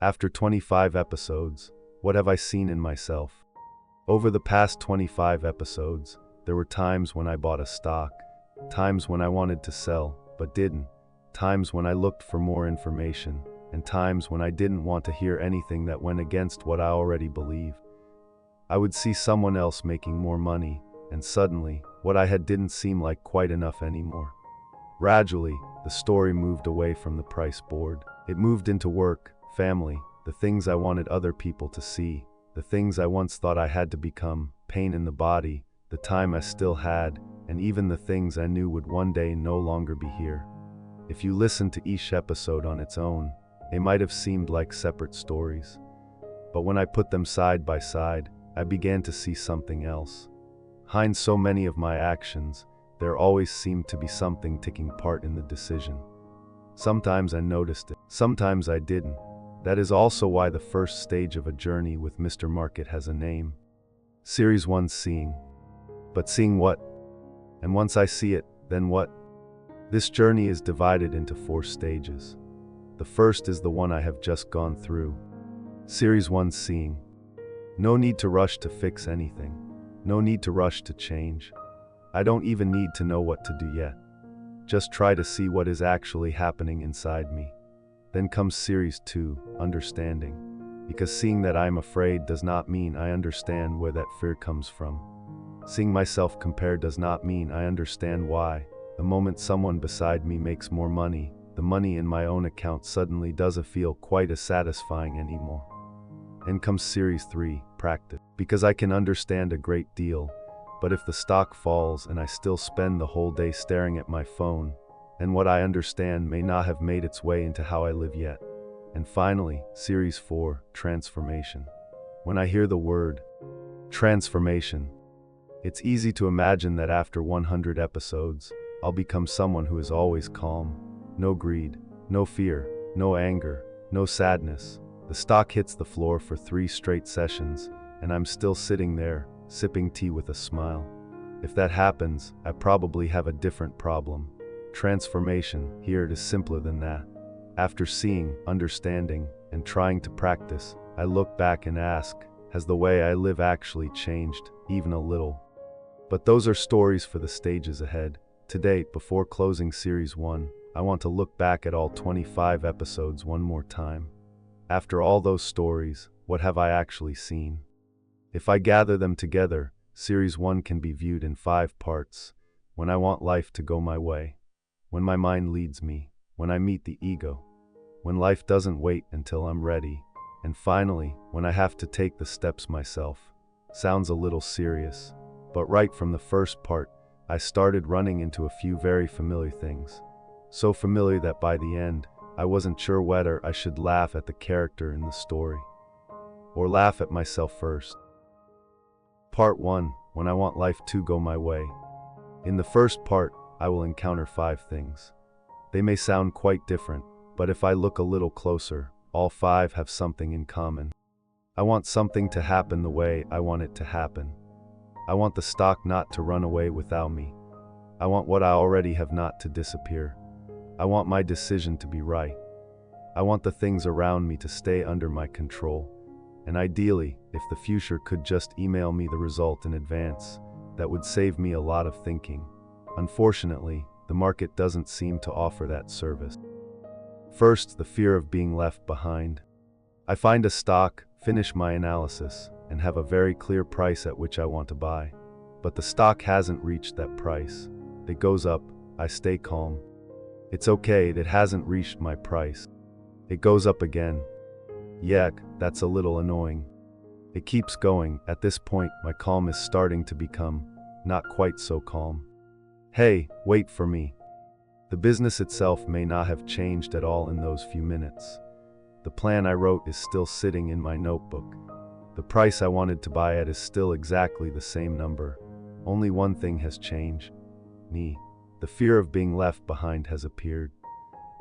After 25 episodes, what have I seen in myself? Over the past 25 episodes, there were times when I bought a stock, times when I wanted to sell, but didn't, times when I looked for more information, and times when I didn't want to hear anything that went against what I already believed. I would see someone else making more money, and suddenly, what I had didn't seem like quite enough anymore. Gradually, the story moved away from the price board. It moved into work, family, the things I wanted other people to see, the things I once thought I had to become, pain in the body, the time I still had, and even the things I knew would one day no longer be here. If you listened to each episode on its own, they might have seemed like separate stories. But when I put them side by side, I began to see something else. Behind so many of my actions, there always seemed to be something taking part in the decision. Sometimes I noticed it, sometimes I didn't. That is also why the first stage of a journey with Mr. Market has a name. Series 1, Seeing. But seeing what? And once I see it, then what? This journey is divided into 4 stages. The first is the one I have just gone through. Series 1, Seeing. No need to rush to fix anything. No need to rush to change. I don't even need to know what to do yet. Just try to see what is actually happening inside me. Then comes Series 2, Understanding. Because seeing that I am afraid does not mean I understand where that fear comes from. Seeing myself compared does not mean I understand why. The moment someone beside me makes more money, the money in my own account suddenly doesn't feel quite as satisfying anymore. Then comes Series 3, Practice. Because I can understand a great deal, but if the stock falls and I still spend the whole day staring at my phone, then what I understand may not have made its way into how I live yet. And finally, Series 4, Transformation. When I hear the word transformation, it's easy to imagine that after 100 episodes, I'll become someone who is always calm. No greed, no fear, no anger, no sadness. The stock hits the floor for 3 straight sessions, and I'm still sitting there, sipping tea with a smile. If that happens, I probably have a different problem. Transformation, here it is simpler than that. After seeing, understanding, and trying to practice, I look back and ask, has the way I live actually changed, even a little? But those are stories for the stages ahead. Today, before closing Series 1, I want to look back at all 25 episodes one more time. After all those stories, what have I actually seen? If I gather them together, Series 1 can be viewed in 5 parts. When I want life to go my way. When my mind leads me. When I meet the ego. When life doesn't wait until I'm ready. And finally, when I have to take the steps myself. Sounds a little serious, but right from the first part, I started running into a few very familiar things. So familiar that by the end, I wasn't sure whether I should laugh at the character in the story, or laugh at myself first. Part 1, When I Want Life to Go My Way. In the first part, I will encounter 5 things. They may sound quite different, but if I look a little closer, all 5 have something in common. I want something to happen the way I want it to happen. I want the stock not to run away without me. I want what I already have not to disappear. I want my decision to be right. I want the things around me to stay under my control. And ideally, if the future could just email me the result in advance, that would save me a lot of thinking. Unfortunately, the market doesn't seem to offer that service. First, the fear of being left behind. I find a stock, finish my analysis, and have a very clear price at which I want to buy. But the stock hasn't reached that price. It goes up, I stay calm. It's okay, it hasn't reached my price. It goes up again. Yuck, that's a little annoying. It keeps going. At this point, my calm is starting to become not quite so calm. Hey, wait for me. The business itself may not have changed at all in those few minutes. The plan I wrote is still sitting in my notebook. The price I wanted to buy at is still exactly the same number. Only one thing has changed. Me. The fear of being left behind has appeared.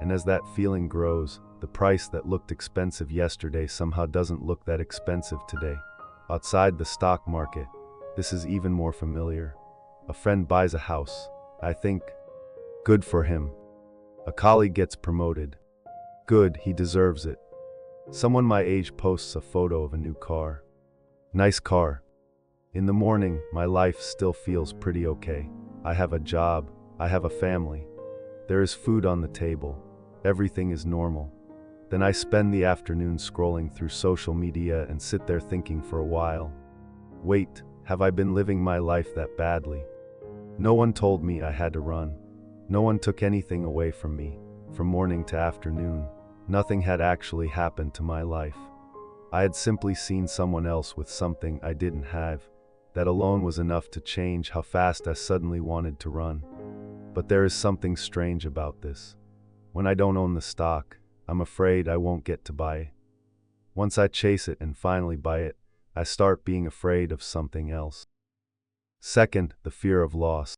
And as that feeling grows, the price that looked expensive yesterday somehow doesn't look that expensive today. Outside the stock market, this is even more familiar. A friend buys a house. I think, good for him. A colleague gets promoted. Good, he deserves it. Someone my age posts a photo of a new car. Nice car. In the morning, my life still feels pretty okay. I have a job, I have a family. There is food on the table. Everything is normal. Then I spend the afternoon scrolling through social media and sit there thinking for a while. Wait, have I been living my life that badly? No one told me I had to run. No one took anything away from me. From morning to afternoon, nothing had actually happened to my life. I had simply seen someone else with something I didn't have. That alone was enough to change how fast I suddenly wanted to run. But there is something strange about this. When I don't own the stock, I'm afraid I won't get to buy it. Once I chase it and finally buy it, I start being afraid of something else. Second, the fear of loss.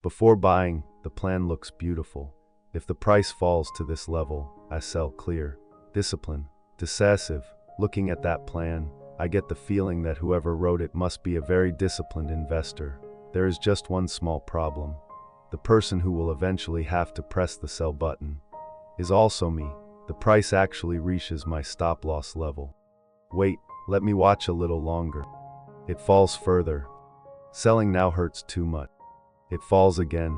Before buying, the plan looks beautiful. If the price falls to this level, I sell clear. Discipline. Decisive. Looking at that plan, I get the feeling that whoever wrote it must be a very disciplined investor. There is just one small problem. The person who will eventually have to press the sell button is also me. The price actually reaches my stop-loss level. Wait, let me watch a little longer. It falls further. Selling now hurts too much. It falls again.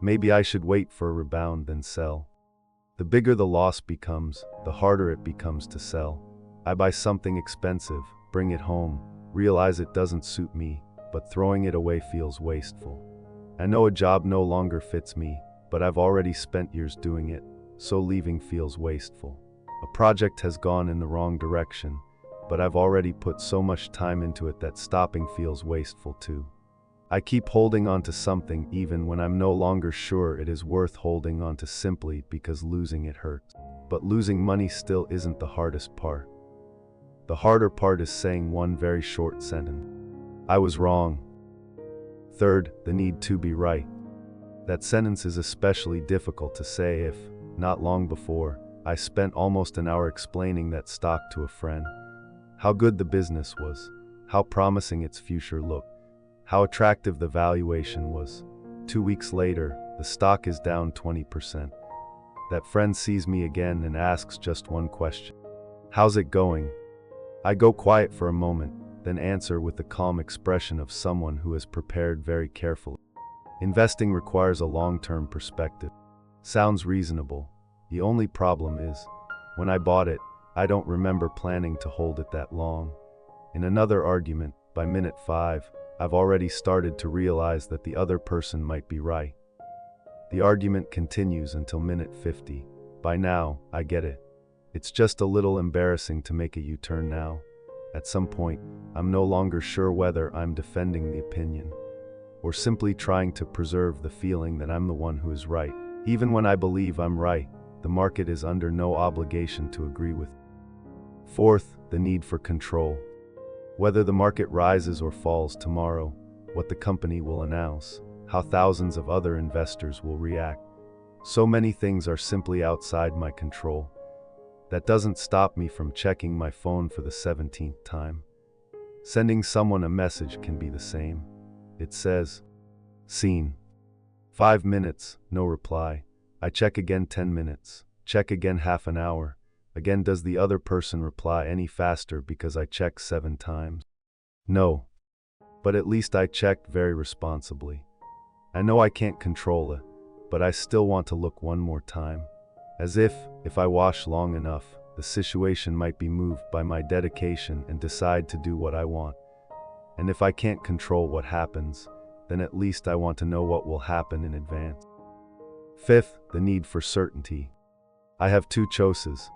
Maybe I should wait for a rebound then sell. The bigger the loss becomes, the harder it becomes to sell. I buy something expensive, bring it home, realize it doesn't suit me, but throwing it away feels wasteful. I know a job no longer fits me, but I've already spent years doing it, so leaving feels wasteful. A project has gone in the wrong direction, but I've already put so much time into it that stopping feels wasteful too. I keep holding on to something even when I'm no longer sure it is worth holding on to simply because losing it hurts. But losing money still isn't the hardest part. The harder part is saying one very short sentence. I was wrong. Third, the need to be right. That sentence is especially difficult to say if, not long before, I spent almost an hour explaining that stock to a friend. How good the business was, how promising its future looked, how attractive the valuation was. 2 weeks later, the stock is down 20%. That friend sees me again and asks just one question. How's it going? I go quiet for a moment, then answer with the calm expression of someone who has prepared very carefully. Investing requires a long-term perspective. Sounds reasonable. The only problem is, when I bought it, I don't remember planning to hold it that long. In another argument, by minute 5, I've already started to realize that the other person might be right. The argument continues until minute 50. By now, I get it. It's just a little embarrassing to make a U-turn now. At some point, I'm no longer sure whether I'm defending the opinion or simply trying to preserve the feeling that I'm the one who is right. Even when I believe I'm right, the market is under no obligation to agree with me. Fourth, the need for control. Whether the market rises or falls tomorrow, what the company will announce, how thousands of other investors will react. So many things are simply outside my control. That doesn't stop me from checking my phone for the 17th time. Sending someone a message can be the same. It says, "Seen." 5 minutes, no reply. I check again 10 minutes. Check again half an hour. Again, does the other person reply any faster because I checked 7 times? No. But at least I checked very responsibly. I know I can't control it, but I still want to look one more time. As if I watch long enough, the situation might be moved by my dedication and decide to do what I want. And if I can't control what happens, then at least I want to know what will happen in advance. Fifth, the need for certainty. I have 2 choices.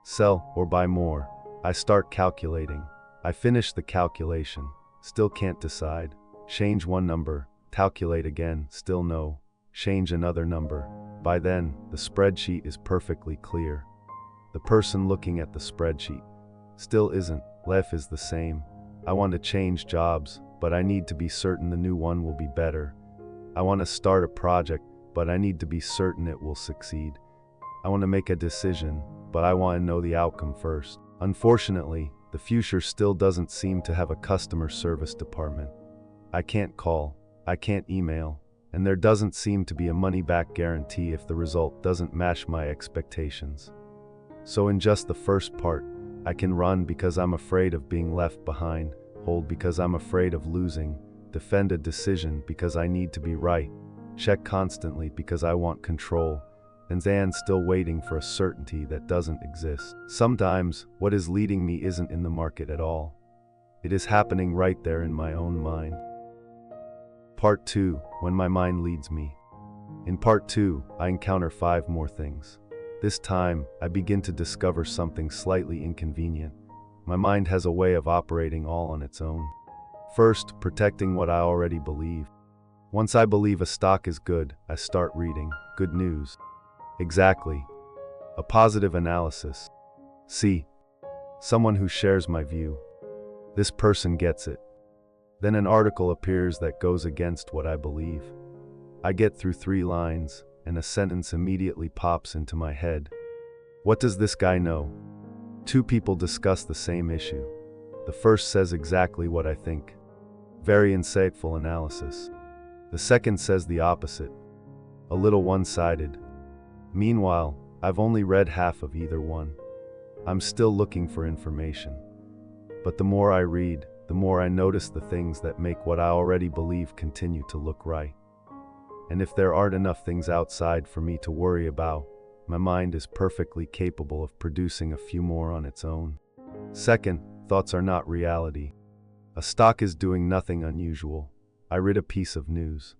Sell or buy more. I start calculating. I finish the calculation. Still can't decide. Change one number. Calculate again. Still no. Change another number. By then, the spreadsheet is perfectly clear. The person looking at the spreadsheet still isn't. Life is the same. I want to change jobs, but I need to be certain the new one will be better. I want to start a project, but I need to be certain it will succeed. I want to make a decision, but I want to know the outcome first. Unfortunately, the future still doesn't seem to have a customer service department. I can't call, I can't email, and there doesn't seem to be a money-back guarantee if the result doesn't match my expectations. So in just the first part, I can run because I'm afraid of being left behind, hold because I'm afraid of losing, defend a decision because I need to be right, check constantly because I want control, and then still waiting for a certainty that doesn't exist. Sometimes, what is leading me isn't in the market at all. It is happening right there in my own mind. Part 2, when my mind leads me. In part 2, I encounter 5 more things. This time, I begin to discover something slightly inconvenient. My mind has a way of operating all on its own. First, protecting what I already believe. Once I believe a stock is good, I start reading. Good news. Exactly. A positive analysis. See, someone who shares my view. This person gets it. Then an article appears that goes against what I believe. I get through 3 lines, and a sentence immediately pops into my head. What does this guy know? 2 people discuss the same issue. The first says exactly what I think. Very insightful analysis. The second says the opposite. A little one-sided. Meanwhile, I've only read half of either one. I'm still looking for information. But the more I read, the more I notice the things that make what I already believe continue to look right. And if there aren't enough things outside for me to worry about, my mind is perfectly capable of producing a few more on its own. Second, thoughts are not reality. A stock is doing nothing unusual. I read a piece of news.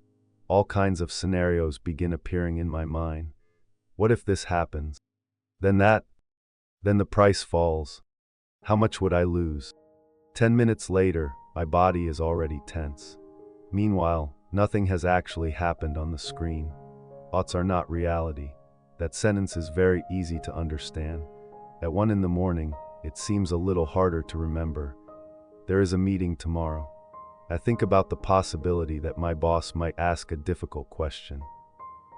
All kinds of scenarios begin appearing in my mind. What if this happens? Then the price falls. How much would I lose? 10 minutes later, my body is already tense. Meanwhile, nothing has actually happened on the screen. Thoughts are not reality. That sentence is very easy to understand. At 1 in the morning, it seems a little harder to remember. There is a meeting tomorrow. I think about the possibility that my boss might ask a difficult question.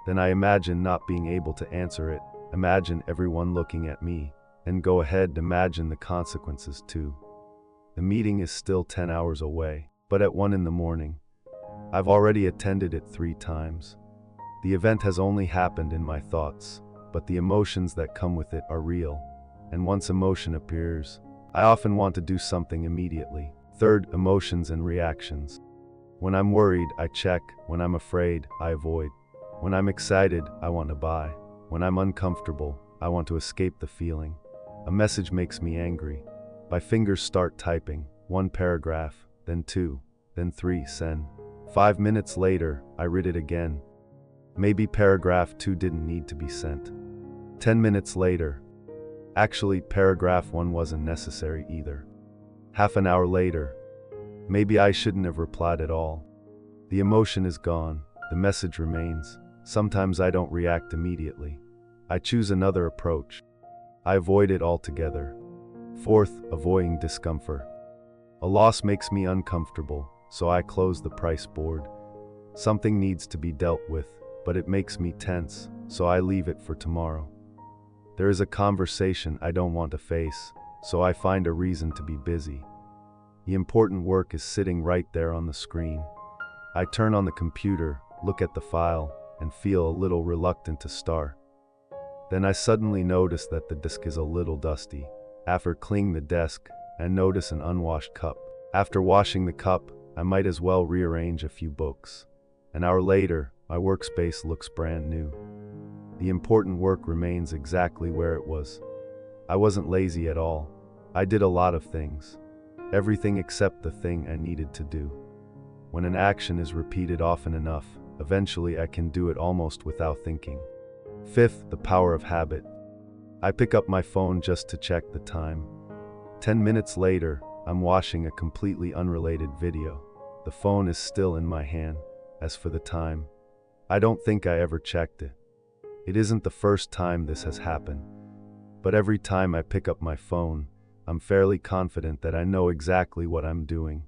Then I imagine not being able to answer it, imagine everyone looking at me, and go ahead, imagine the consequences too. The meeting is still 10 hours away, but at 1 in the morning, I've already attended it 3 times. The event has only happened in my thoughts, but the emotions that come with it are real. And once emotion appears, I often want to do something immediately. Third, emotions and reactions. When I'm worried, I check. When I'm afraid, I avoid. When I'm excited, I want to buy. When I'm uncomfortable, I want to escape the feeling. A message makes me angry. My fingers start typing. 1 paragraph, then 2, then 3, send. 5 minutes later, I read it again. Maybe paragraph 2 didn't need to be sent. 10 minutes later. Actually, paragraph 1 wasn't necessary either. Half an hour later. Maybe I shouldn't have replied at all. The emotion is gone. The message remains. Sometimes I don't react immediately. I choose another approach. I avoid it altogether. Fourth, avoiding discomfort. A loss makes me uncomfortable, so I close the price board. Something needs to be dealt with, but it makes me tense, so I leave it for tomorrow. There is a conversation I don't want to face, so I find a reason to be busy. The important work is sitting right there on the screen. I turn on the computer, look at the file, and feel a little reluctant to start. Then I suddenly notice that the desk is a little dusty. After cleaning the desk, I notice an unwashed cup. After washing the cup, I might as well rearrange a few books. An hour later, my workspace looks brand new. The important work remains exactly where it was. I wasn't lazy at all. I did a lot of things. Everything except the thing I needed to do. When an action is repeated often enough, eventually I can do it almost without thinking. Fifth, the power of habit. I pick up my phone just to check the time. 10 minutes later, I'm watching a completely unrelated video. The phone is still in my hand. As for the time, I don't think I ever checked it. It isn't the first time this has happened. But every time I pick up my phone, I'm fairly confident that I know exactly what I'm doing.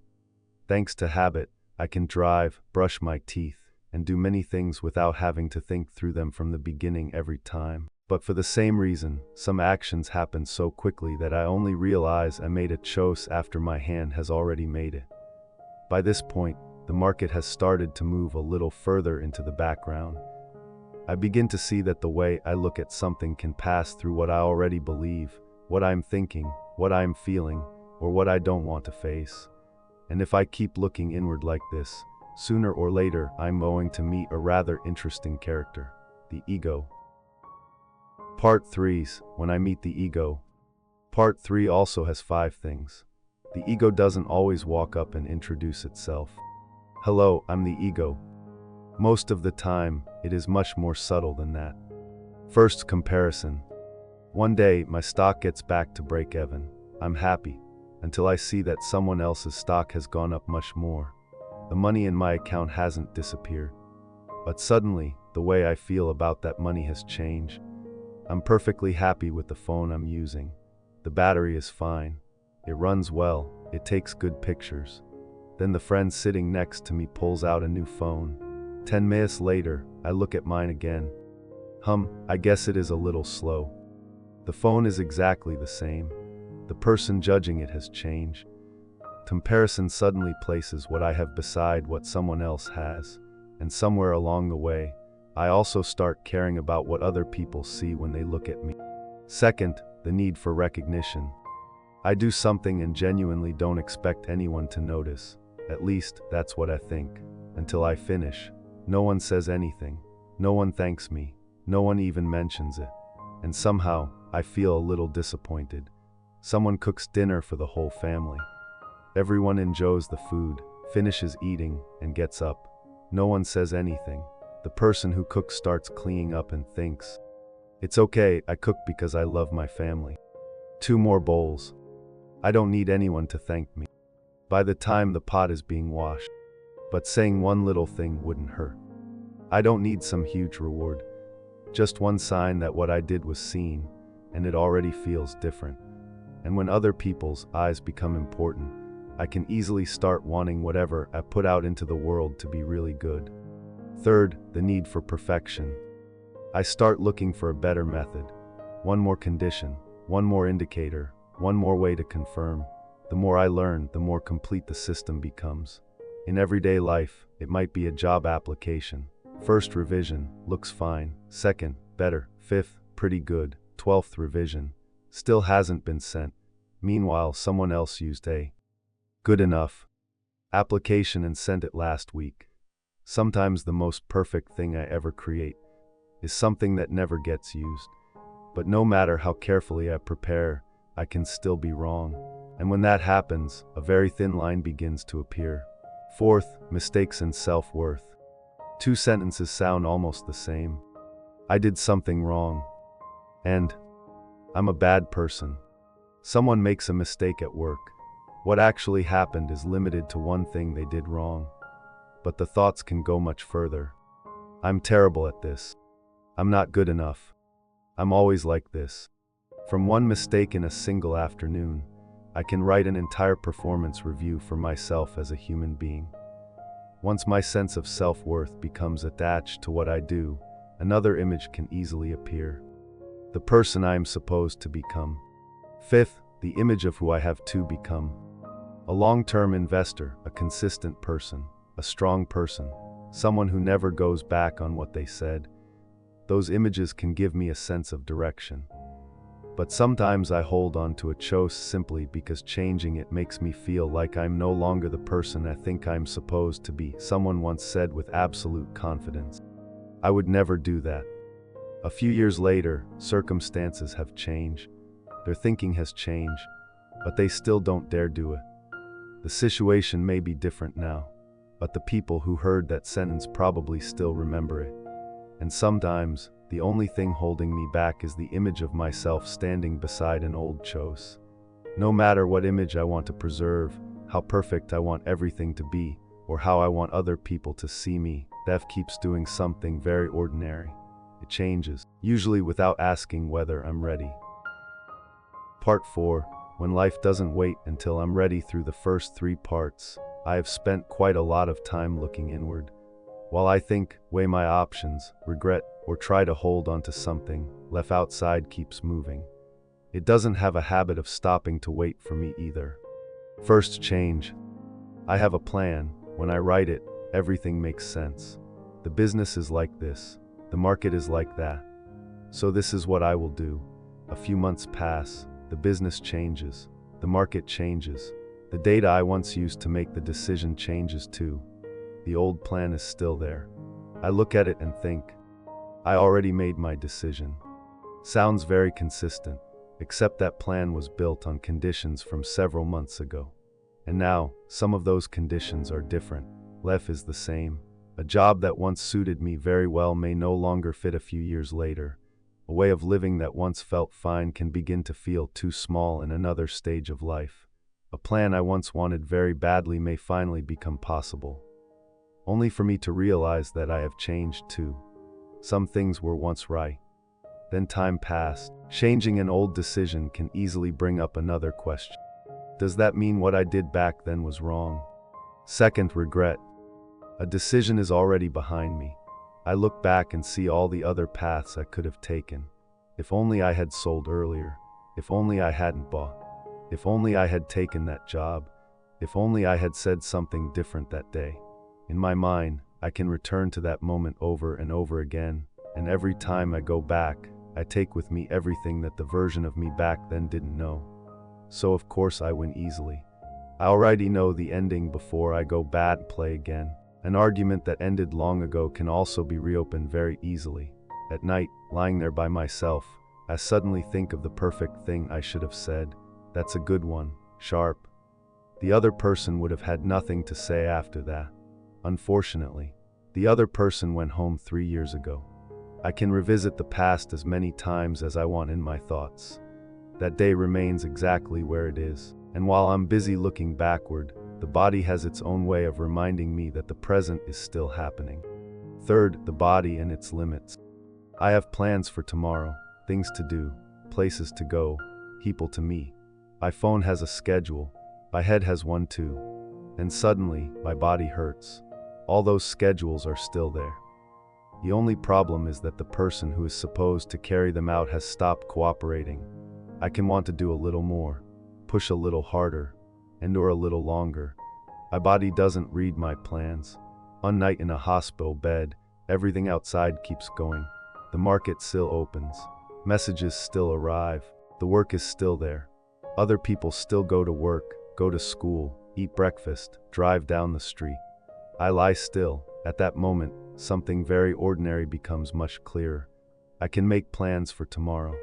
Thanks to habit, I can drive, brush my teeth, and do many things without having to think through them from the beginning every time. But for the same reason, some actions happen so quickly that I only realize I made a choice after my hand has already made it. By this point, the market has started to move a little further into the background. I begin to see that the way I look at something can pass through what I already believe, what I'm thinking, what I'm feeling, or what I don't want to face. And if I keep looking inward like this, sooner or later I'm going to meet a rather interesting character, the ego. Part 3's When I Meet the Ego. Part 3 also has 5 things. The ego doesn't always walk up and introduce itself. Hello, I'm the ego. Most of the time, it is much more subtle than that. First, comparison. One day, my stock gets back to break even. I'm happy, until I see that someone else's stock has gone up much more. The money in my account hasn't disappeared. But suddenly, the way I feel about that money has changed. I'm perfectly happy with the phone I'm using. The battery is fine. It runs well. It takes good pictures. Then the friend sitting next to me pulls out a new phone. 10 minutes later, I look at mine again. I guess it is a little slow. The phone is exactly the same. The person judging it has changed. Comparison suddenly places what I have beside what someone else has. And somewhere along the way, I also start caring about what other people see when they look at me. Second, the need for recognition. I do something and genuinely don't expect anyone to notice. At least, that's what I think. Until I finish. No one says anything. No one thanks me. No one even mentions it. And somehow, I feel a little disappointed. Someone cooks dinner for the whole family. Everyone enjoys the food, finishes eating, and gets up. No one says anything. The person who cooks starts cleaning up and thinks, "It's okay, I cook because I love my family." 2 more bowls. I don't need anyone to thank me. By the time the pot is being washed. But saying one little thing wouldn't hurt. I don't need some huge reward. Just one sign that what I did was seen, and it already feels different. And when other people's eyes become important, I can easily start wanting whatever I put out into the world to be really good. Third, the need for perfection. I start looking for a better method. One more condition, one more indicator, one more way to confirm. The more I learn, the more complete the system becomes. In everyday life, it might be a job application. First revision, looks fine. Second, better. Fifth, pretty good. 12th revision, still hasn't been sent. Meanwhile, someone else used a good enough application and sent it last week. Sometimes the most perfect thing I ever create is something that never gets used. But no matter how carefully I prepare, I can still be wrong. And when that happens, a very thin line begins to appear. Fourth, mistakes and self-worth. 2 sentences sound almost the same. I did something wrong. And I'm a bad person. Someone makes a mistake at work. What actually happened is limited to one thing they did wrong. But the thoughts can go much further. I'm terrible at this. I'm not good enough. I'm always like this. From one mistake in a single afternoon, I can write an entire performance review for myself as a human being. Once my sense of self-worth becomes attached to what I do, another image can easily appear. The person I am supposed to become. Fifth, the image of who I have to become. A long-term investor, a consistent person, a strong person, someone who never goes back on what they said. Those images can give me a sense of direction. But sometimes I hold on to a choice simply because changing it makes me feel like I'm no longer the person I think I'm supposed to be. Someone once said with absolute confidence, "I would never do that." A few years later, circumstances have changed. Their thinking has changed, but they still don't dare do it. The situation may be different now, but the people who heard that sentence probably still remember it. And sometimes, the only thing holding me back is the image of myself standing beside an old chose. No matter what image I want to preserve, how perfect I want everything to be, or how I want other people to see me, Beth keeps doing something very ordinary. It changes, usually without asking whether I'm ready. Part 4. When life doesn't wait until I'm ready. Through the first 3 parts, I have spent quite a lot of time looking inward. While I think, weigh my options, regret, or try to hold on to something, left outside keeps moving. It doesn't have a habit of stopping to wait for me either. First change. I have a plan. When I write it, everything makes sense. The business is like this. The market is like that. So this is what I will do. A few months pass, the business changes, the market changes. The data I once used to make the decision changes too. The old plan is still there. I look at it and think, I already made my decision. Sounds very consistent, except that plan was built on conditions from several months ago. And now, some of those conditions are different. Life is the same. A job that once suited me very well may no longer fit a few years later. A way of living that once felt fine can begin to feel too small in another stage of life. A plan I once wanted very badly may finally become possible. Only for me to realize that I have changed too. Some things were once right. Then time passed. Changing an old decision can easily bring up another question. Does that mean what I did back then was wrong? Second, regret. A decision is already behind me. I look back and see all the other paths I could have taken. If only I had sold earlier. If only I hadn't bought. If only I had taken that job. If only I had said something different that day. In my mind, I can return to that moment over and over again, and every time I go back, I take with me everything that the version of me back then didn't know. So of course I win easily. I already know the ending before I go bad play again. An argument that ended long ago can also be reopened very easily. At night, lying there by myself, I suddenly think of the perfect thing I should have said. That's a good one, sharp. The other person would have had nothing to say after that. Unfortunately, the other person went home 3 years ago. I can revisit the past as many times as I want in my thoughts. That day remains exactly where it is, and while I'm busy looking backward, the body has its own way of reminding me that the present is still happening. Third, the body and its limits. I have plans for tomorrow, things to do, places to go, people to meet. My phone has a schedule, my head has one too. And suddenly, my body hurts. All those schedules are still there. The only problem is that the person who is supposed to carry them out has stopped cooperating. I can want to do a little more, push a little harder, endure a little longer. My body doesn't read my plans. One night in a hospital bed, everything outside keeps going. The market still opens. Messages still arrive. The work is still there. Other people still go to work, go to school, eat breakfast, drive down the street. I lie still. At that moment, something very ordinary becomes much clearer. I can make plans for tomorrow.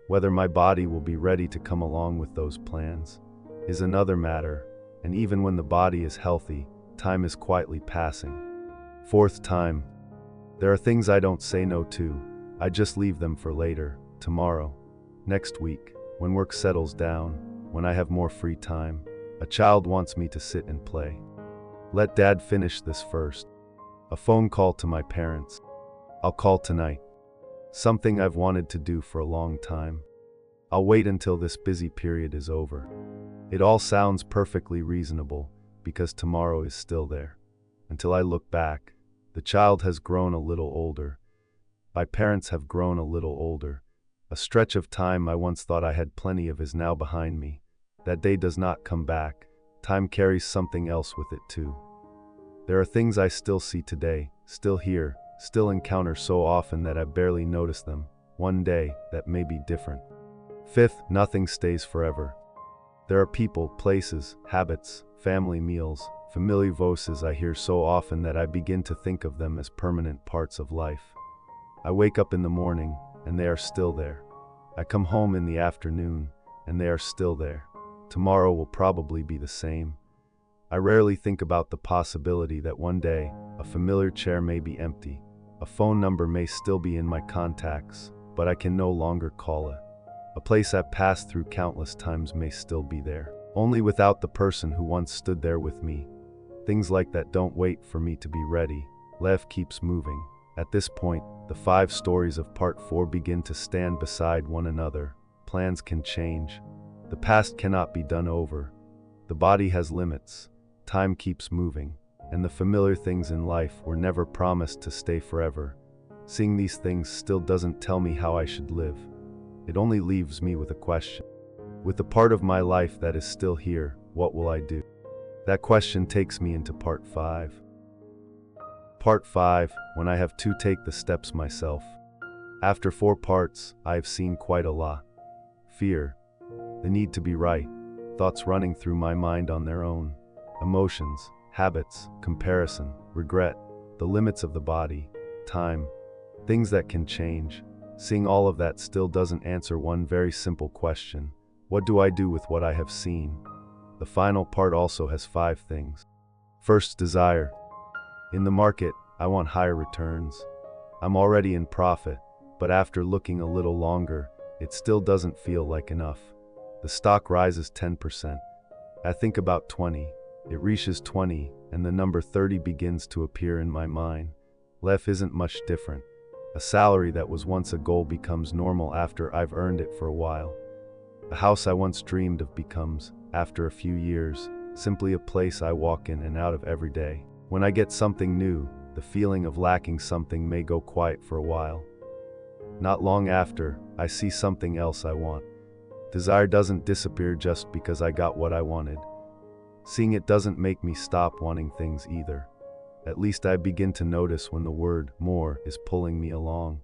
Whether my body will be ready to come along with those plans is another matter, and even when the body is healthy, time is quietly passing. Fourth, time. There are things I don't say no to. I just leave them for later, tomorrow, next week, when work settles down, when I have more free time. A child wants me to sit and play. Let dad finish this first. A phone call to my parents. I'll call tonight. Something I've wanted to do for a long time. I'll wait until this busy period is over. It all sounds perfectly reasonable, because tomorrow is still there. Until I look back, the child has grown a little older. My parents have grown a little older. A stretch of time I once thought I had plenty of is now behind me. That day does not come back. Time carries something else with it too. There are things I still see today, still hear, still encounter so often that I barely notice them. One day, that may be different. Fifth, nothing stays forever. There are people, places, habits, family meals, familiar voices I hear so often that I begin to think of them as permanent parts of life. I wake up in the morning, and they are still there. I come home in the afternoon, and they are still there. Tomorrow will probably be the same. I rarely think about the possibility that one day, a familiar chair may be empty. A phone number may still be in my contacts, but I can no longer call it. A place I've passed through countless times may still be there, only without the person who once stood there with me. Things like that don't wait for me to be ready. Life keeps moving. At this point, the 5 stories of part 4 begin to stand beside one another. Plans can change. The past cannot be done over. The body has limits. Time keeps moving, and the familiar things in life were never promised to stay forever. Seeing these things still doesn't tell me how I should live. It only leaves me with a question. With the part of my life that is still here, what will I do? That question takes me into part 5. Part 5, when I have to take the steps myself. After 4 parts, I have seen quite a lot. Fear, the need to be right, thoughts running through my mind on their own, emotions, habits, comparison, regret, the limits of the body, time, things that can change. Seeing all of that still doesn't answer one very simple question. What do I do with what I have seen? The final part also has 5 things. First, desire. In the market, I want higher returns. I'm already in profit, but after looking a little longer, it still doesn't feel like enough. The stock rises 10%. I think about 20. It reaches 20, and the number 30 begins to appear in my mind. Life isn't much different. A salary that was once a goal becomes normal after I've earned it for a while. A house I once dreamed of becomes, after a few years, simply a place I walk in and out of every day. When I get something new, the feeling of lacking something may go quiet for a while. Not long after, I see something else I want. Desire doesn't disappear just because I got what I wanted. Seeing it doesn't make me stop wanting things either. At least I begin to notice when the word more is pulling me along.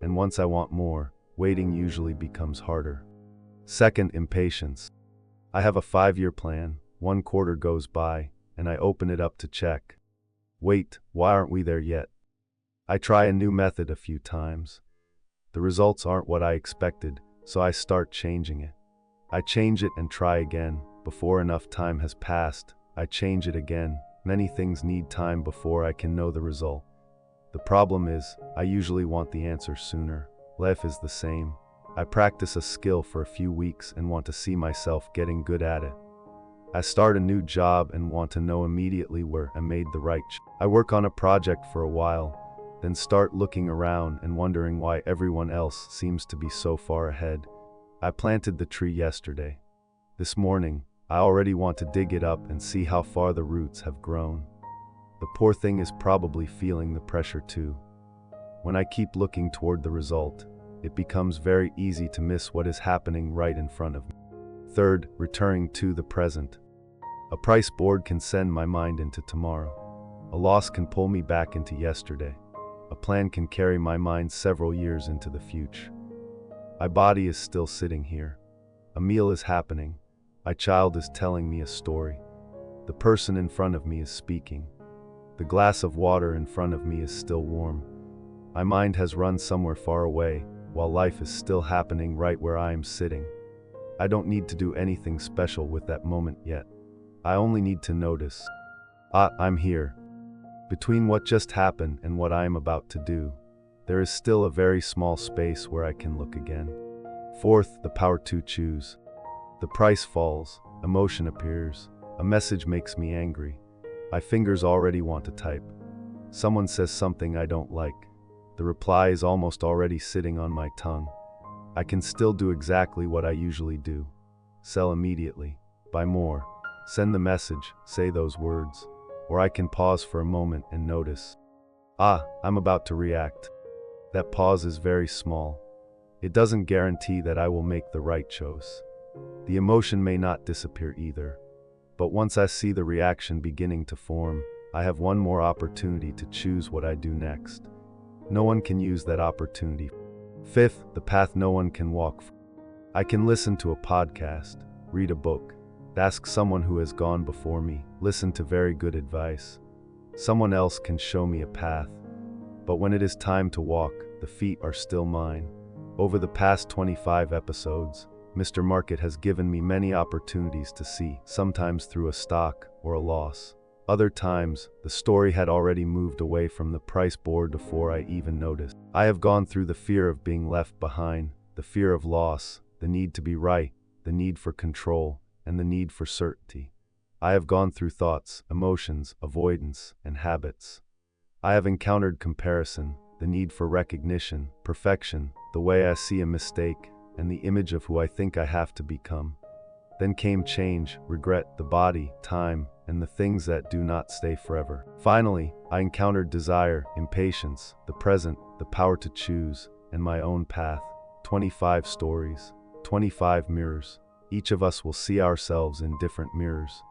And once I want more, waiting usually becomes harder. Second, impatience. I have a 5-year plan. 1 quarter goes by, and I open it up to check. Wait, why aren't we there yet? I try a new method a few times. The results aren't what I expected, so I start changing it. I change it and try again. Before enough time has passed, I change it again. Many things need time before I can know the result. The problem is, I usually want the answer sooner. Life is the same. I practice a skill for a few weeks and want to see myself getting good at it. I start a new job and want to know immediately where I made the right choice. I work on a project for a while, then start looking around and wondering why everyone else seems to be so far ahead. I planted the tree yesterday. This morning, I already want to dig it up and see how far the roots have grown. The poor thing is probably feeling the pressure too. When I keep looking toward the result, it becomes very easy to miss what is happening right in front of me. Third, returning to the present. A price board can send my mind into tomorrow. A loss can pull me back into yesterday. A plan can carry my mind several years into the future. My body is still sitting here. A meal is happening. My child is telling me a story. The person in front of me is speaking. The glass of water in front of me is still warm. My mind has run somewhere far away, while life is still happening right where I am sitting. I don't need to do anything special with that moment yet. I only need to notice. I'm here. Between what just happened and what I am about to do, there is still a very small space where I can look again. Fourth, the power to choose. The price falls, emotion appears, a message makes me angry. My fingers already want to type. Someone says something I don't like. The reply is almost already sitting on my tongue. I can still do exactly what I usually do. Sell immediately, buy more, send the message, say those words. Or I can pause for a moment and notice. I'm about to react. That pause is very small. It doesn't guarantee that I will make the right choice. The emotion may not disappear either. But once I see the reaction beginning to form, I have one more opportunity to choose what I do next. No one can use that opportunity. Fifth, the path no one can walk. I can listen to a podcast, read a book, ask someone who has gone before me, listen to very good advice. Someone else can show me a path. But when it is time to walk, the feet are still mine. Over the past 25 episodes, Mr. Market has given me many opportunities to see, sometimes through a stock or a loss. Other times, the story had already moved away from the price board before I even noticed. I have gone through the fear of being left behind, the fear of loss, the need to be right, the need for control, and the need for certainty. I have gone through thoughts, emotions, avoidance, and habits. I have encountered comparison, the need for recognition, perfection, the way I see a mistake, and the image of who I think I have to become. Then came change, regret, the body, time, and the things that do not stay forever. Finally, I encountered desire, impatience, the present, the power to choose, and my own path. 25 stories, 25 mirrors. Each of us will see ourselves in different mirrors.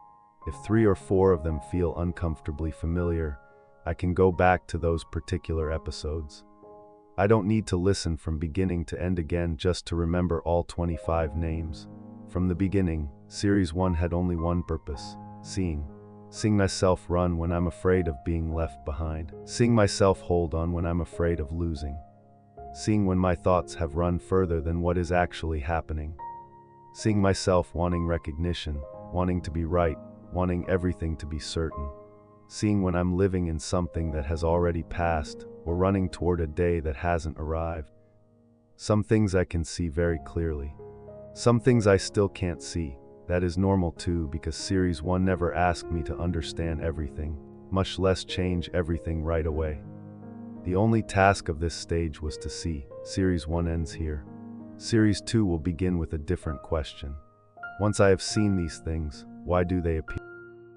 If 3 or 4 of them feel uncomfortably familiar, I can go back to those particular episodes. I don't need to listen from beginning to end again just to remember all 25 names. From the beginning, Series 1 had only one purpose: seeing. Seeing myself run when I'm afraid of being left behind. Seeing myself hold on when I'm afraid of losing. Seeing when my thoughts have run further than what is actually happening. Seeing myself wanting recognition, wanting to be right, wanting everything to be certain. Seeing when I'm living in something that has already passed, or running toward a day that hasn't arrived. Some things I can see very clearly. Some things I still can't see. That is normal too, because Series 1 never asked me to understand everything, much less change everything right away. The only task of this stage was to see. Series 1 ends here. Series 2 will begin with a different question. Once I have seen these things, why do they appear?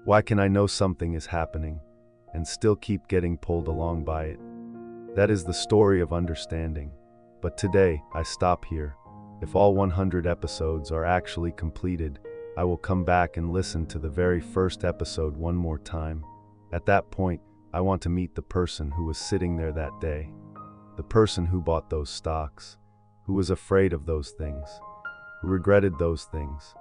Why can I know something is happening, and still keep getting pulled along by it? That is the story of understanding. But today, I stop here. If all 100 episodes are actually completed, I will come back and listen to the very first episode one more time. At that point, I want to meet the person who was sitting there that day. The person who bought those stocks, who was afraid of those things, who regretted those things,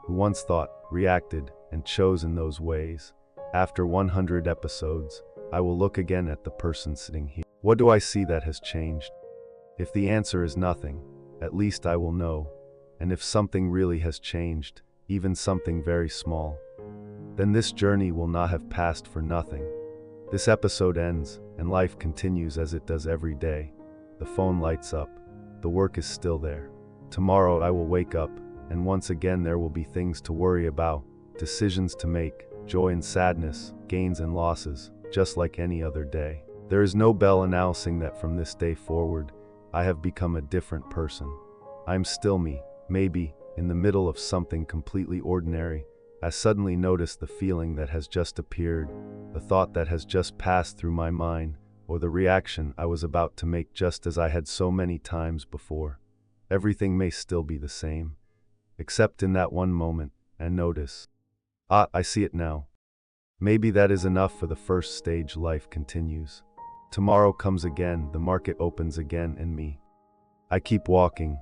who once thought, reacted, and chose in those ways. After 100 episodes, I will look again at the person sitting here. What do I see that has changed? If the answer is nothing, at least I will know. And if something really has changed, even something very small, then this journey will not have passed for nothing. This episode ends, and life continues as it does every day. The phone lights up. The work is still there. Tomorrow I will wake up, and once again there will be things to worry about, decisions to make, joy and sadness, gains and losses, just like any other day. There is no bell announcing that from this day forward, I have become a different person. I am still me, maybe, in the middle of something completely ordinary. I suddenly notice the feeling that has just appeared, the thought that has just passed through my mind, or the reaction I was about to make just as I had so many times before. Everything may still be the same, except in that one moment, and notice. Ah, I see it now. Maybe that is enough for the first stage. Life continues. Tomorrow comes again, the market opens again, and me. I keep walking,